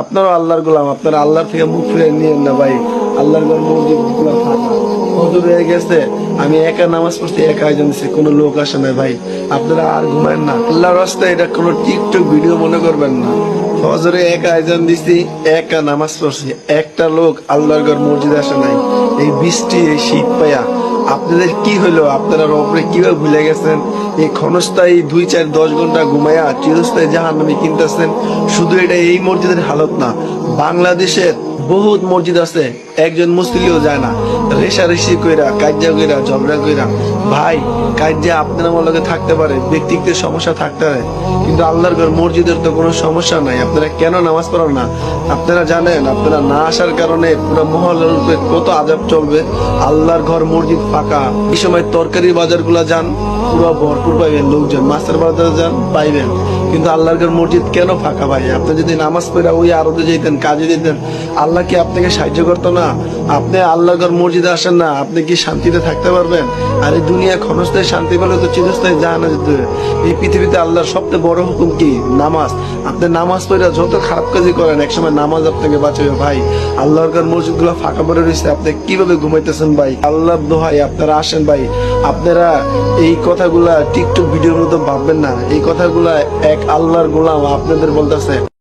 আপনারও আল্লাহর গোলাম, আপনারা আল্লাহর থেকে মুখ ফিরে নিয়েন না ভাই। আল্লাহর ঘর মসজিদ গুলো ফাঁকা, হজর হয়ে গেছে। আমি একা নামাজ পড়ছি, একা আয়োজন দিচ্ছি, কোনো লোক আসে না ভাই। আপনারা আর ঘুমায়েন না, আল্লাহর রাস্তায় এটা কোনো টিকটক ভিডিও মনে করবেন না। ফজরে একা আয়োজন দিছি, একা নামাজ পড়ছি, একটা লোক আল্লাহর ঘর মসজিদে আসে নাই। এই বৃষ্টি, এই শীত পায়া আপনাদের কি হলো? আপনারা রবরে কিভাবে ভুলে গেছেন? এই ক্ষণস্থায়ী 2, 4, 10 ঘন্টা ঘুমায়া চিরস্থায়ী জাহান্নামে কিনতেছেন। শুধু এটা এই মসজিদের হালত না, বাংলাদেশের বহুত মসজিদ আছে, একজন মুসলিমও যায় না, রেশারেশি কইরা, কাজ্জা কইরা, ঝগড়া কইরা। ভাই, কাজ্জা আপনার আমার লগে থাকতে পারে, ব্যক্তিগত সমস্যা থাকতে পারে, কিন্তু আল্লাহর ঘর মসজিদের তো কোনো সমস্যা নাই। আপনারা কেন নামাজ পড়েন না? আপনারা জানেন, আপনারা না আসার কারণে পুরো মহল্লার উপরে কত আযাব চলবে। আল্লাহর ঘর মসজিদ ফাঁকা। এই সময় তরকারি বাজার গুলা যান, পুরো ভরপুর পাইবেন লোকজন। মাছের বাজার যান, পাইবেন। কিন্তু আল্লাহর ঘর মসজিদ কেন ফাঁকা ভাই? আপনি যদি নামাজ পড়া ওই আরবে যেতেন, কাজে যেতেন, আল্লাহ কি আপনাকে সাহায্য করতো না? আপনি আল্লাহর ঘর মসজিদে আসেন না, আপনি কি শান্তিতে থাকতে পারবেন? আর এই দুনিয়া ক্ষণস্থায়ী শান্তি পেলে তো চিরস্থায়ী জাহান্নামে যেতে হবে। এই পৃথিবীতে আল্লাহর সবচেয়ে বড় হুকুম কি? নামাজ। আপনি নামাজ পড়া যত খারাপ কাজই করেন, একসময় নামাজ আপনাকে বাঁচাবে ভাই। আল্লাহর ঘর মসজিদ গুলো ফাঁকা পড়ে রয়েছে, আপনি কিভাবে ঘুমাইতেছেন ভাই? আল্লাহর দোহাই, আপনারা আসেন ভাই। আপনারা এই কথাগুলা টিকটক ভিডিওর মতো ভাববেন না। এই কথাগুলা এক আল্লাহর গোলাম আপনাদের বলতেছে।